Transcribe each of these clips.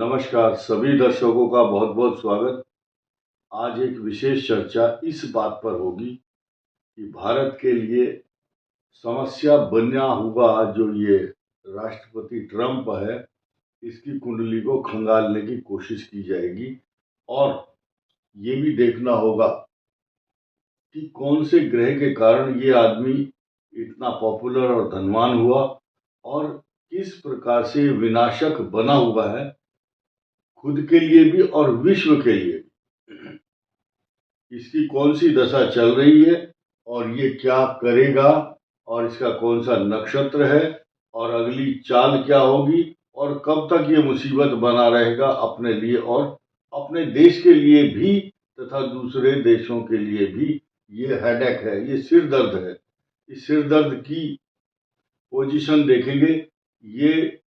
नमस्कार, सभी दर्शकों का बहुत बहुत स्वागत। आज एक विशेष चर्चा इस बात पर होगी कि भारत के लिए समस्या बना हुआ जो ये राष्ट्रपति ट्रंप है, इसकी कुंडली को खंगालने की कोशिश की जाएगी और ये भी देखना होगा कि कौन से ग्रह के कारण ये आदमी इतना पॉपुलर और धनवान हुआ और किस प्रकार से विनाशक बना हुआ है, खुद के लिए भी और विश्व के लिए भी। इसकी कौन सी दशा चल रही है और ये क्या करेगा और इसका कौन सा नक्षत्र है और अगली चाल क्या होगी और कब तक ये मुसीबत बना रहेगा अपने लिए और अपने देश के लिए भी तथा दूसरे देशों के लिए भी। ये हेडेक है, ये सिर दर्द है। इस सिर दर्द की पोजीशन देखेंगे, ये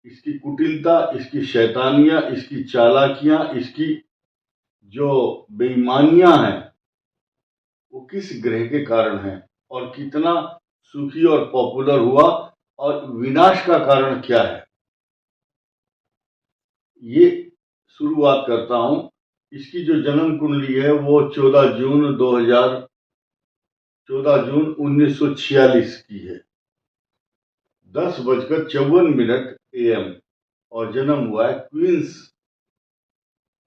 इसकी कुटिलता, इसकी शैतानियां, इसकी चालाकियां, इसकी जो बेईमानियां हैं, वो किस ग्रह के कारण है और कितना सुखी और पॉपुलर हुआ और विनाश का कारण क्या है, ये शुरुआत करता हूं। इसकी जो जन्म कुंडली है वो 14 जून 1946 की है, 10:54 AM और जन्म हुआ है क्वींस,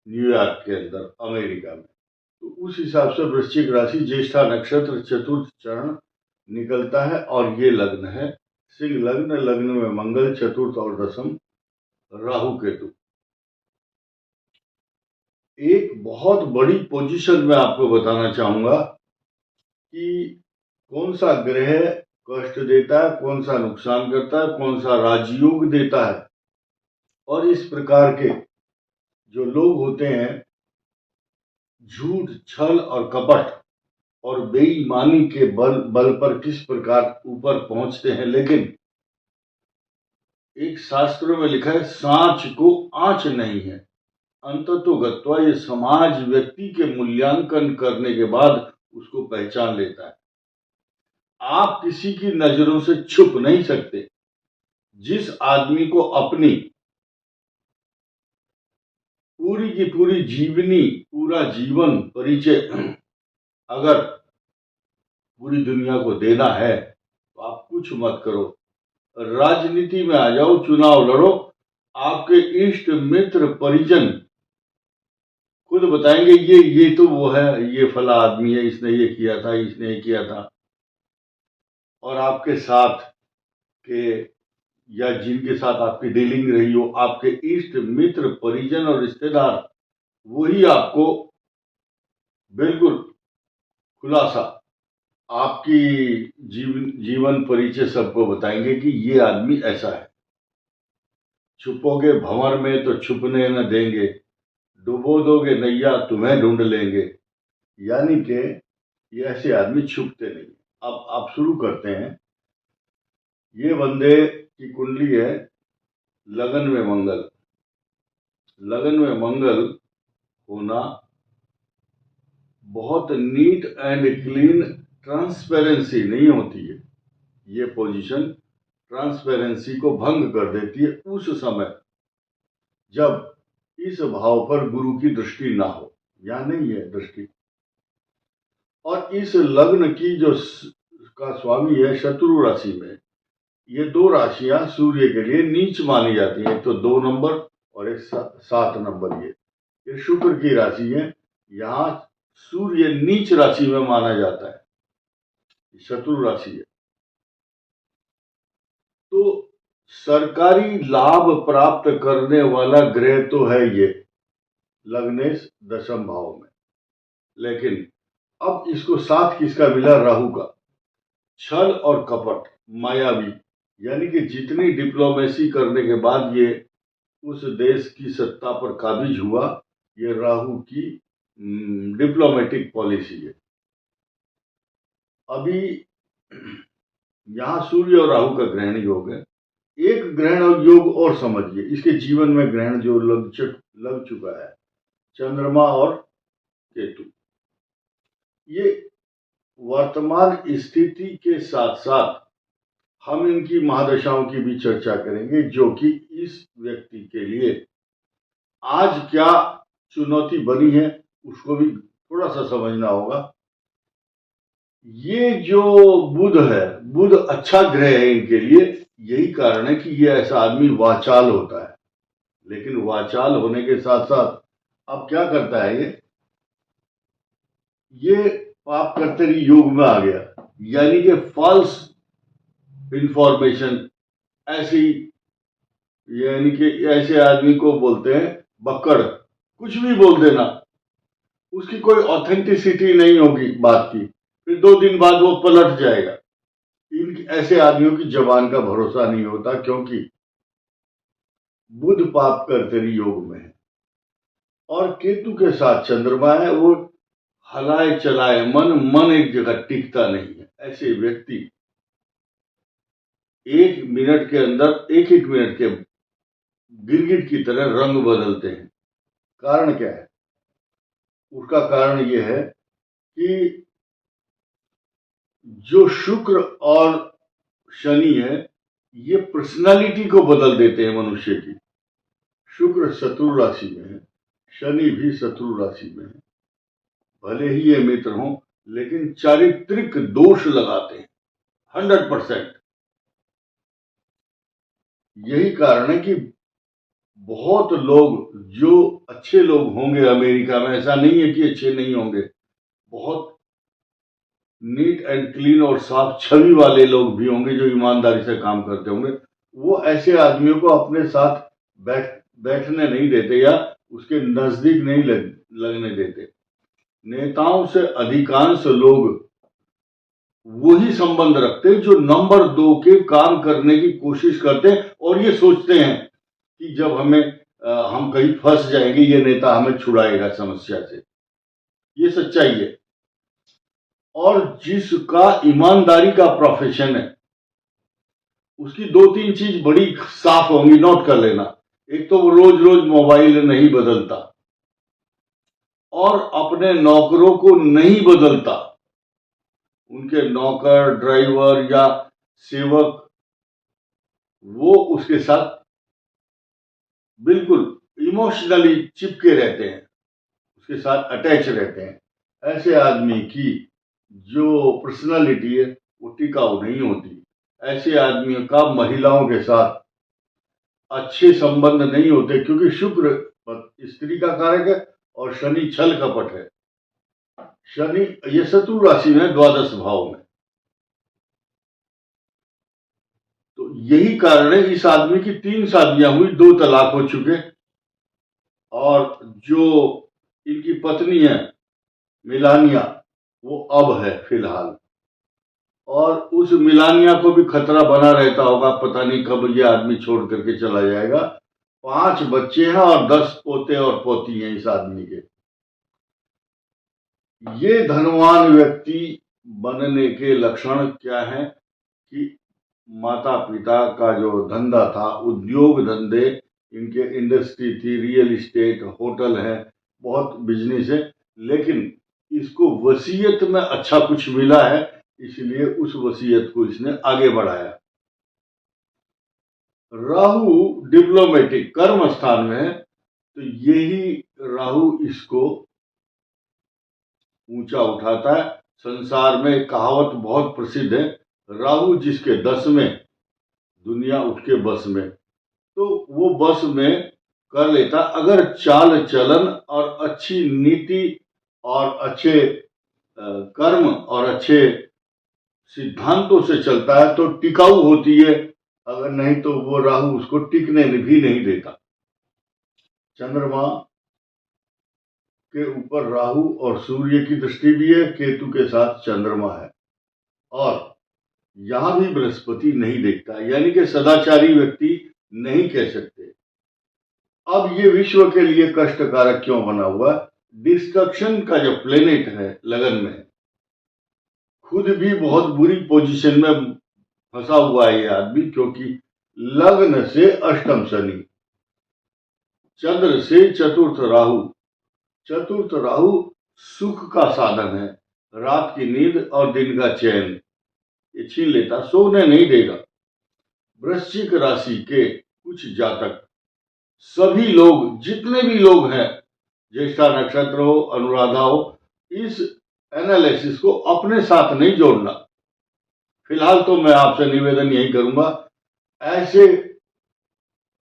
न्यूयॉर्क के अंदर, अमेरिका में। तो उस हिसाब से वृश्चिक राशि, ज्येष्ठा नक्षत्र, चतुर्थ चरण निकलता है और ये लग्न है सिंह लग्न। लग्न में मंगल, चतुर्थ और दशम राहु केतु। एक बहुत बड़ी पोजीशन में आपको बताना चाहूंगा कि कौन सा ग्रह कष्ट देता है, कौन सा नुकसान करता है, कौन सा राजयोग देता है। और इस प्रकार के जो लोग होते हैं, झूठ, छल और कपट और बेईमानी के बल पर किस प्रकार ऊपर पहुंचते हैं। लेकिन एक शास्त्रों में लिखा है, सांच को आंच नहीं है। अंततोगत्वा ये समाज व्यक्ति के मूल्यांकन करने के बाद उसको पहचान लेता है। आप किसी की नजरों से छुप नहीं सकते। जिस आदमी को अपनी पूरी की पूरी जीवनी, पूरा जीवन परिचय अगर पूरी दुनिया को देना है तो आप कुछ मत करो, राजनीति में आ जाओ, चुनाव लड़ो, आपके इष्ट मित्र परिजन खुद बताएंगे ये तो वो है, ये फला आदमी है, इसने ये किया था, इसने ये किया था। और आपके साथ के या जिनके साथ आपकी डीलिंग रही हो, आपके इष्ट मित्र परिजन और रिश्तेदार, वही आपको बिल्कुल खुलासा आपकी जीवन परिचय सबको बताएंगे कि ये आदमी ऐसा है। छुपोगे भंवर में तो छुपने न देंगे, डुबो दोगे नैया तुम्हें ढूंढ लेंगे। यानी कि ये ऐसे आदमी छुपते नहीं। अब आप शुरू करते हैं। ये बंदे की कुंडली है, लगन में मंगल। लगन में मंगल होना बहुत नीट एंड क्लीन, ट्रांसपेरेंसी नहीं होती है। ये पोजीशन ट्रांसपेरेंसी को भंग कर देती है उस समय जब इस भाव पर गुरु की दृष्टि ना हो, या नहीं है दृष्टि। और इस लग्न की जो का स्वामी है शत्रु राशि में, ये दो राशियां सूर्य के लिए नीच मानी जाती हैं। एक तो 2 नंबर और एक 7 नंबर। ये शुक्र की राशि है। यहाँ सूर्य नीच राशि में माना जाता है, शत्रु राशि है। तो सरकारी लाभ प्राप्त करने वाला ग्रह तो है ये लग्नेश दशम भाव में। लेकिन अब इसको साथ किसका मिला? राहु का। छल और कपट, मायावी, यानी कि जितनी डिप्लोमेसी करने के बाद ये उस देश की सत्ता पर काबिज हुआ, ये राहु की डिप्लोमेटिक पॉलिसी है। अभी यहां सूर्य और राहु का ग्रहण योग है। एक ग्रहण योग और समझिए, इसके जीवन में ग्रहण जो लग चुका है, चंद्रमा और केतु। ये वर्तमान स्थिति के साथ साथ हम इनकी महादशाओं की भी चर्चा करेंगे, जो कि इस व्यक्ति के लिए आज क्या चुनौती बनी है उसको भी थोड़ा सा समझना होगा। ये जो बुध है, बुध अच्छा ग्रह है इनके लिए, यही कारण है कि ये ऐसा आदमी वाचाल होता है। लेकिन वाचाल होने के साथ साथ अब क्या करता है, ये पाप कर्तरी योग में आ गया, यानी कि फॉल्स इंफॉर्मेशन, ऐसी, यानी कि ऐसे आदमी को बोलते हैं बक्कड़, कुछ भी बोल देना, उसकी कोई ऑथेंटिसिटी नहीं होगी बात की, फिर 2 दिन बाद वो पलट जाएगा। इन ऐसे आदमियों की जबान का भरोसा नहीं होता, क्योंकि बुध पाप कर्तरी योग में है और केतु के साथ चंद्रमा है। वो हलाए चलाए मन एक जगह टिकता नहीं है। ऐसे व्यक्ति 1 मिनट के अंदर, एक मिनट के गिरगिट की तरह रंग बदलते हैं। कारण क्या है? उसका कारण यह है कि जो शुक्र और शनि है, ये पर्सनालिटी को बदल देते हैं मनुष्य की। शुक्र शत्रु राशि में है, शनि भी शत्रु राशि में है। भले ही ये मित्र हों, लेकिन चारित्रिक दोष लगाते हैं 100%। यही कारण है कि बहुत लोग, जो अच्छे लोग होंगे अमेरिका में, ऐसा नहीं है कि अच्छे नहीं होंगे, बहुत नीट एंड क्लीन और साफ छवि वाले लोग भी होंगे जो ईमानदारी से काम करते होंगे, वो ऐसे आदमियों को अपने साथ बैठने नहीं देते या उसके नजदीक नहीं लगने देते। नेताओं से अधिकांश लोग वही संबंध रखते हैं जो नंबर 2 के काम करने की कोशिश करते हैं और ये सोचते हैं कि जब हम कहीं फंस जाएंगे, ये नेता हमें छुड़ाएगा समस्या से। ये सच्चाई है। और जिसका ईमानदारी का प्रोफेशन है, उसकी 2-3 चीज बड़ी साफ होंगी, नोट कर लेना। एक तो वो रोज रोज मोबाइल नहीं बदलता और अपने नौकरों को नहीं बदलता। उनके नौकर, ड्राइवर या सेवक, वो उसके साथ बिल्कुल इमोशनली चिपके रहते हैं, उसके साथ अटैच रहते हैं। ऐसे आदमी की जो पर्सनालिटी है वो टिकाऊ नहीं होती। ऐसे आदमियों का महिलाओं के साथ अच्छे संबंध नहीं होते, क्योंकि शुक्र स्त्री का कारक है और शनि छल कपट है। शनि ये शत्रु राशि में, द्वादश भाव में। तो यही कारण है, इस आदमी की 3 शादियां हुई, 2 तलाक हो चुके, और जो इनकी पत्नी है मिलानिया, वो अब है फिलहाल। और उस मिलानिया को भी खतरा बना रहता होगा, पता नहीं कब ये आदमी छोड़ करके चला जाएगा। 5 बच्चे हैं और 10 पोते और पोती हैं इस आदमी के। ये धनवान व्यक्ति बनने के लक्षण क्या है कि माता पिता का जो धंधा था, उद्योग धंधे, इनके इंडस्ट्री थी, रियल एस्टेट, होटल है, बहुत बिजनेस है, लेकिन इसको वसीयत में अच्छा कुछ मिला है, इसलिए उस वसीयत को इसने आगे बढ़ाया। राहु डिप्लोमेटिक कर्म स्थान में है, तो यही राहु इसको ऊंचा उठाता है। संसार में एक कहावत बहुत प्रसिद्ध है, राहु जिसके 10 में, दुनिया उसके बस में। तो वो बस में कर लेता अगर चाल चलन और अच्छी नीति और अच्छे कर्म और अच्छे सिद्धांतों से चलता है, तो टिकाऊ होती है। अगर नहीं तो वो राहु उसको टिकने भी नहीं देता। चंद्रमा के ऊपर राहु और सूर्य की दृष्टि भी है, केतु के साथ चंद्रमा है, और यहां भी बृहस्पति नहीं देखता, यानी कि सदाचारी व्यक्ति नहीं कह सकते। अब ये विश्व के लिए कष्टकारक क्यों बना हुआ? डिस्ट्रक्शन का जो प्लेनेट है लगन में, खुद भी बहुत बुरी पोजीशन में फंसा हुआ है ये आदमी, क्योंकि लग्न से अष्टम शनि, चंद्र से चतुर्थ राहु। चतुर्थ राहु सुख का साधन है, रात की नींद और दिन का चैन ये छीन लेता, सोने नहीं देगा। वृश्चिक राशि के कुछ जातक सभी लोग, जितने भी लोग हैं, ज्येष्ठा नक्षत्र हो, अनुराधा हो, इस एनालिसिस को अपने साथ नहीं जोड़ना। फिलहाल तो मैं आपसे निवेदन यही करूंगा, ऐसे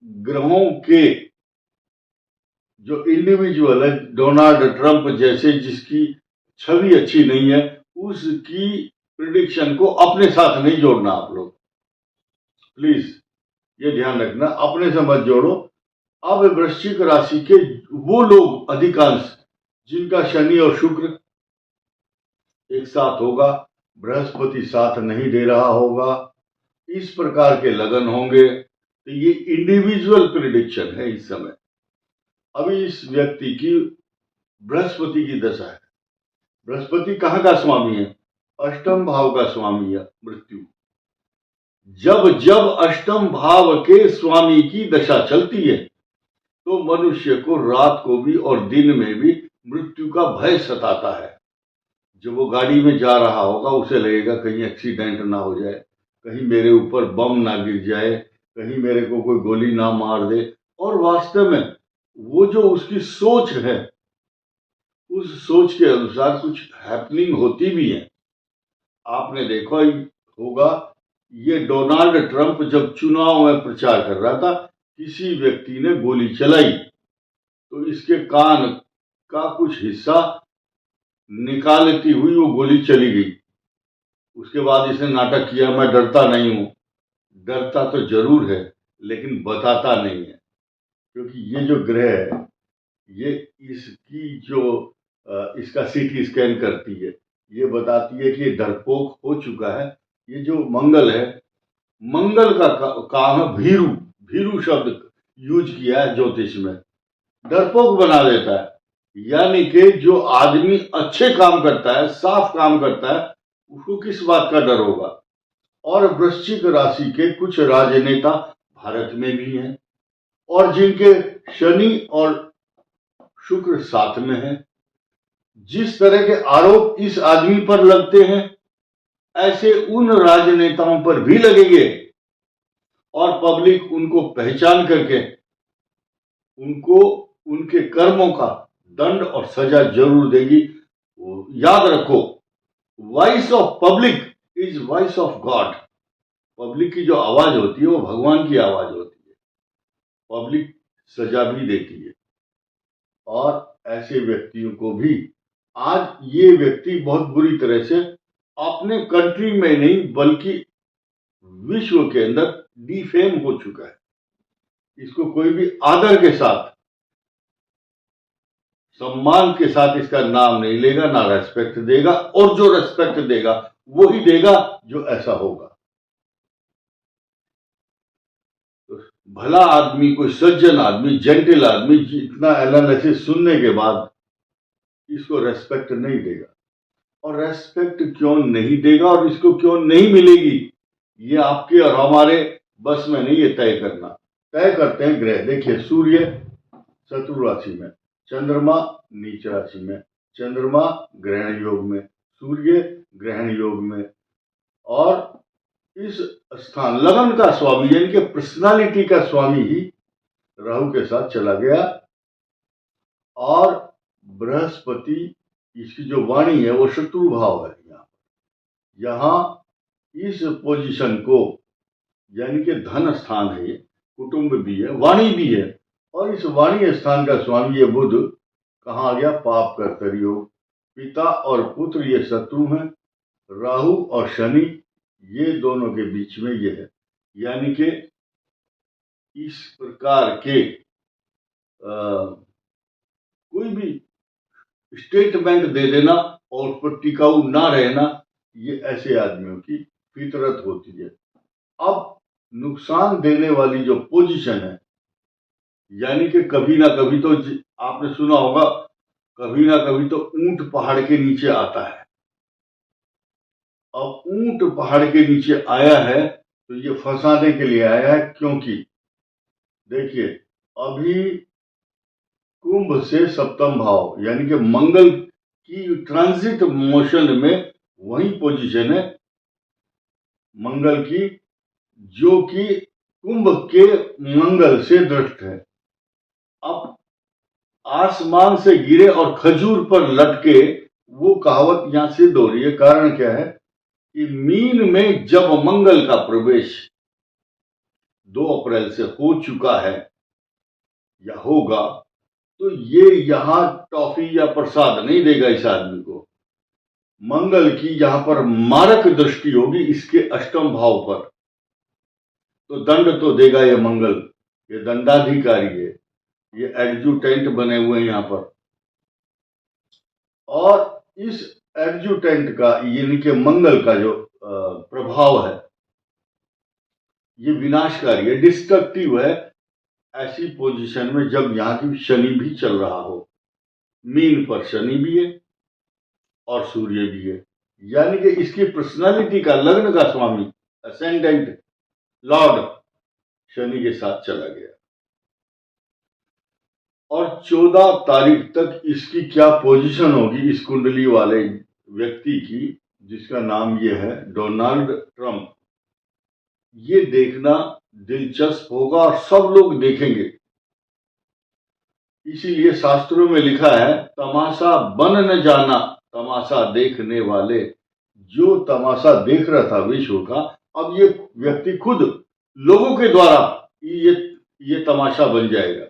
ग्रहों के जो इंडिविजुअल है, डोनाल्ड ट्रंप जैसे, जिसकी छवि अच्छी नहीं है, उसकी प्रिडिक्शन को अपने साथ नहीं जोड़ना। आप लोग प्लीज ये ध्यान रखना, अपने से मत जोड़ो। अब वृश्चिक राशि के वो लोग अधिकांश जिनका शनि और शुक्र एक साथ होगा, बृहस्पति साथ नहीं दे रहा होगा, इस प्रकार के लगन होंगे, तो ये इंडिविजुअल प्रिडिक्शन है इस समय। अभी इस व्यक्ति की बृहस्पति की दशा है। बृहस्पति कहाँ का स्वामी है? अष्टम भाव का स्वामी है, मृत्यु। जब जब अष्टम भाव के स्वामी की दशा चलती है तो मनुष्य को रात को भी और दिन में भी मृत्यु का भय सताता है। जब वो गाड़ी में जा रहा होगा, उसे लगेगा कहीं एक्सीडेंट ना हो जाए, कहीं मेरे ऊपर बम ना गिर जाए, कहीं मेरे को कोई गोली ना मार दे। और वास्तव में वो जो उसकी सोच है, उस सोच के अनुसार कुछ हैपनिंग होती भी है। आपने देखा ही होगा, ये डोनाल्ड ट्रंप जब चुनाव में प्रचार कर रहा था, किसी व्यक्ति ने गोली चलाई तो इसके कान का कुछ हिस्सा निकालती हुई वो गोली चली गई। उसके बाद इसने नाटक किया, मैं डरता नहीं हूं। डरता तो जरूर है, लेकिन बताता नहीं है, क्योंकि ये जो ग्रह है, ये इसकी जो इसका सीटी स्कैन करती है, ये बताती है कि ये डरपोक हो चुका है। ये जो मंगल है, मंगल का काम है भीरू। भीरू शब्द यूज किया है ज्योतिष में, डरपोक बना देता है। यानी कि जो आदमी अच्छे काम करता है, साफ काम करता है, उसको किस बात का डर होगा। और वृश्चिक राशि के कुछ राजनेता भारत में भी हैं, और जिनके शनि और शुक्र साथ में है। जिस तरह के आरोप इस आदमी पर लगते हैं, ऐसे उन राजनेताओं पर भी लगेंगे, और पब्लिक उनको पहचान करके उनको उनके कर्मों का दंड और सजा जरूर देगी। याद रखो, voice of public is voice of God. Public की जो आवाज होती है वो भगवान की आवाज होती है। पब्लिक सजा भी देती है, और ऐसे व्यक्तियों को भी आज ये व्यक्ति बहुत बुरी तरह से अपने कंट्री में नहीं बल्कि विश्व के अंदर डिफेम हो चुका है। इसको कोई भी आदर के साथ, सम्मान के साथ इसका नाम नहीं लेगा, ना रेस्पेक्ट देगा, और जो रेस्पेक्ट देगा वही देगा जो ऐसा होगा। तो भला आदमी, कोई सज्जन आदमी, जेंटल आदमी, जितना एनालिसिस सुनने के बाद इसको रेस्पेक्ट नहीं देगा। और रेस्पेक्ट क्यों नहीं देगा और इसको क्यों नहीं मिलेगी, ये आपके और हमारे बस में नहीं है तय करना। तय करते हैं ग्रह। देखिए, सूर्य शत्रु राशि में, चंद्रमा नीच राशि में, चंद्रमा ग्रहण योग में, सूर्य ग्रहण योग में, और इस स्थान लगन का स्वामी यानी कि पर्सनालिटी का स्वामी ही राहु के साथ चला गया। और बृहस्पति, इसकी जो वाणी है वो शत्रु भाव है। यहां इस पोजीशन को, यानी कि धन स्थान है, ये कुटुंब भी है, वाणी भी है, और इस वाणी स्थान का स्वामी ये बुध कहाँ आ गया? पाप कर्तरी योग। पिता और पुत्र ये शत्रु हैं। राहु और शनि ये दोनों के बीच में ये है। यानी कि इस प्रकार के कोई भी स्टेटमेंट दे देना और उस पर टिकाऊ ना रहना, ये ऐसे आदमियों की फितरत होती है। अब नुकसान देने वाली जो पोजीशन है, यानी कि कभी ना कभी तो आपने सुना होगा, कभी ना कभी तो ऊंट पहाड़ के नीचे आता है। अब ऊंट पहाड़ के नीचे आया है तो ये फंसाने के लिए आया है, क्योंकि देखिए, अभी कुंभ से सप्तम भाव यानी कि मंगल की ट्रांजिट मोशन में वही पोजीशन है मंगल की, जो कि कुंभ के मंगल से दृष्ट है। अब आसमान से गिरे और खजूर पर लटके, वो कहावत यहां सिद्ध हो रही है। कारण क्या है कि मीन में जब मंगल का प्रवेश 2 अप्रैल से हो चुका है या होगा, तो ये यहां टॉफी या प्रसाद नहीं देगा इस आदमी को। मंगल की यहां पर मारक दृष्टि होगी इसके अष्टम भाव पर, तो दंड तो देगा ये मंगल। ये दंडाधिकारी है, ये एडजुटेंट बने हुए हैं यहां पर। और इस एडजुटेंट का यानी कि मंगल का जो प्रभाव है, ये विनाशकारी है, डिस्ट्रक्टिव है, ऐसी पोजीशन में जब यहां की शनि भी चल रहा हो। मीन पर शनि भी है और सूर्य भी है, यानी कि इसकी पर्सनालिटी का, लग्न का स्वामी, असेंडेंट लॉर्ड शनि के साथ चला गया। और 14 तारीख तक इसकी क्या पोजीशन होगी इस कुंडली वाले व्यक्ति की, जिसका नाम ये है डोनाल्ड ट्रंप, ये देखना दिलचस्प होगा और सब लोग देखेंगे। इसीलिए शास्त्रों में लिखा है, तमाशा बन न जाना तमाशा देखने वाले। जो तमाशा देख रहा था विश्व का, अब ये व्यक्ति खुद लोगों के द्वारा ये तमाशा बन जाएगा।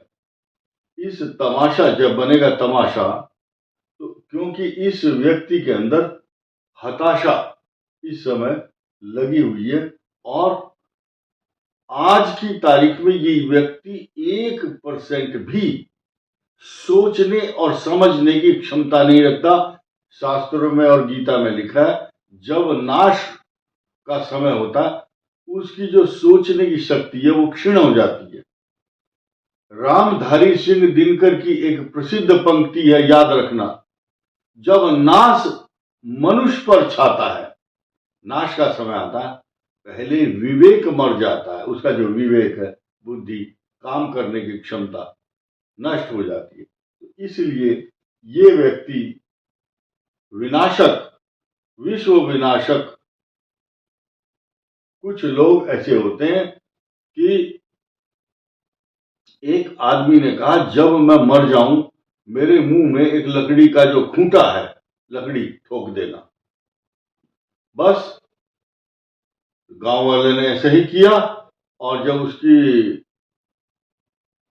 इस तमाशा जब बनेगा तमाशा, तो क्योंकि इस व्यक्ति के अंदर हताशा इस समय लगी हुई है, और आज की तारीख में ये व्यक्ति 1% भी सोचने और समझने की क्षमता नहीं रखता। शास्त्रों में और गीता में लिखा है, जब नाश का समय होता है, उसकी जो सोचने की शक्ति है वो क्षीण हो जाती है। रामधारी सिंह दिनकर की एक प्रसिद्ध पंक्ति है, याद रखना, जब नाश मनुष्य पर छाता है, नाश का समय आता है, पहले विवेक मर जाता है। उसका जो विवेक है, बुद्धि, काम करने की क्षमता नष्ट हो जाती है। तो इसलिए ये व्यक्ति विनाशक, विश्व विनाशक, कुछ लोग ऐसे होते हैं कि एक आदमी ने कहा, जब मैं मर जाऊं मेरे मुंह में एक लकड़ी का जो खूंटा है, लकड़ी ठोक देना। बस गांव वाले ने ऐसे ही किया, और जब उसकी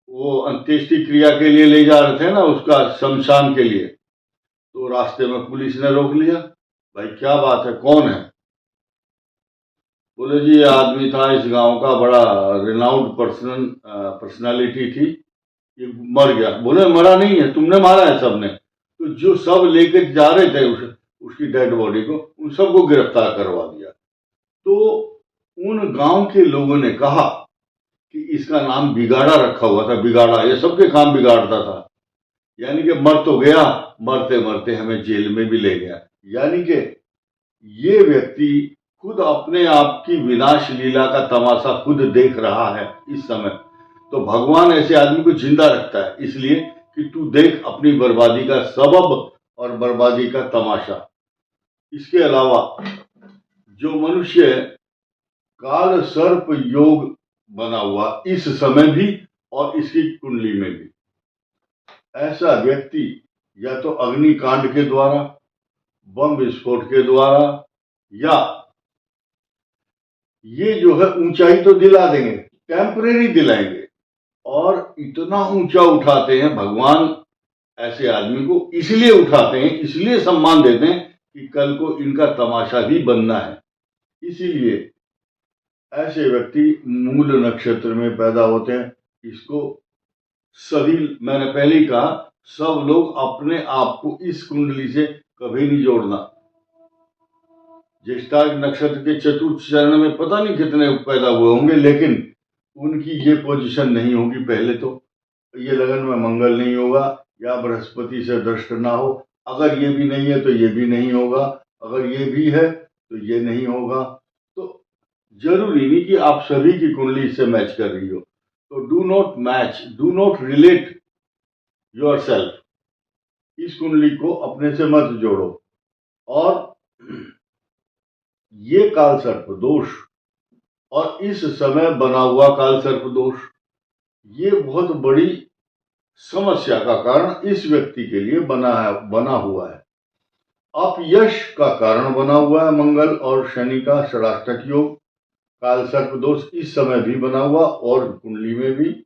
वो अंत्येष्टि क्रिया के लिए ले जा रहे थे ना, उसका शमशान के लिए, तो रास्ते में पुलिस ने रोक लिया। भाई क्या बात है, कौन है? बोले जी ये आदमी था इस गांव का, बड़ा रिनाउंड पर्सनालिटी थी, ये मर गया। बोले मरा नहीं है, तुमने मारा है सबने। तो जो सब लेकर जा रहे थे उसकी डेड बॉडी को, उन सबको गिरफ्तार करवा दिया। तो उन गांव के लोगों ने कहा कि इसका नाम बिगाड़ा रखा हुआ था, बिगाड़ा, ये सबके काम बिगाड़ता था। यानी कि मर तो गया, मरते मरते हमें जेल में भी ले गया। यानी कि ये व्यक्ति खुद अपने आप की विनाश लीला का तमाशा खुद देख रहा है इस समय। तो भगवान ऐसे आदमी को जिंदा रखता है, इसलिए कि तू देख अपनी बर्बादी का सबब और बर्बादी का तमाशा। इसके अलावा जो मनुष्य काल सर्प योग बना हुआ इस समय भी और इसकी कुंडली में भी, ऐसा व्यक्ति या तो अग्निकांड के द्वारा, बम विस्फोट के द्वारा, या ये जो है ऊंचाई तो दिला देंगे, टेम्परेरी दिलाएंगे, और इतना ऊंचा उठाते हैं भगवान ऐसे आदमी को, इसलिए उठाते हैं, इसलिए सम्मान देते हैं कि कल को इनका तमाशा भी बनना है। इसीलिए ऐसे व्यक्ति मूल नक्षत्र में पैदा होते हैं। इसको सभी, मैंने पहले ही कहा, सब लोग अपने आप को इस कुंडली से कभी नहीं जोड़ना। ज्येष्ठा नक्षत्र के चतुर्थ चरण में पता नहीं कितने पैदा हुए होंगे, लेकिन उनकी ये पोजीशन नहीं होगी। पहले तो ये लगन में मंगल नहीं होगा, या बृहस्पति से दृष्ट ना हो। अगर ये भी नहीं है तो ये भी नहीं होगा, अगर ये भी है तो ये नहीं होगा। तो जरूरी नहीं कि आप सभी की कुंडली से मैच कर रही हो। तो do not match, do not relate yourself, इस कुंडली को अपने से मत जोड़ो। और ये काल सर्प दोष और इस समय बना हुआ काल सर्प दोष, ये बहुत बड़ी समस्या का कारण इस व्यक्ति के लिए बना हुआ है। अपयश का कारण बना हुआ है मंगल और शनि का षडाष्टक योग। काल सर्प दोष इस समय भी बना हुआ और कुंडली में भी।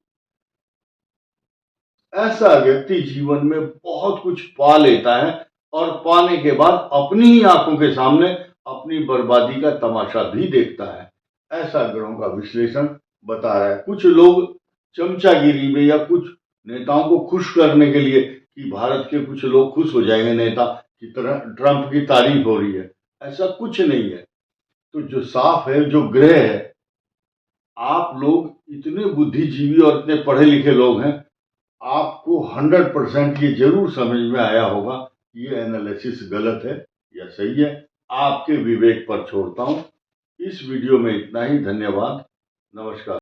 ऐसा व्यक्ति जीवन में बहुत कुछ पा लेता है और पाने के बाद अपनी ही आंखों के सामने अपनी बर्बादी का तमाशा भी देखता है। ऐसा ग्रहों का विश्लेषण बता रहा है। कुछ लोग चमचागिरी में या कुछ नेताओं को खुश करने के लिए कि भारत के कुछ लोग खुश हो जाएंगे नेता की तरह, ट्रंप की तारीफ हो रही है, ऐसा कुछ नहीं है। तो जो साफ है, जो ग्रह है, आप लोग इतने बुद्धिजीवी और इतने पढ़े लिखे लोग हैं, आपको 100% ये जरूर समझ में आया होगा ये एनालिसिस गलत है या सही है। आपके विवेक पर छोड़ता हूं। इस वीडियो में इतना ही। धन्यवाद। नमस्कार।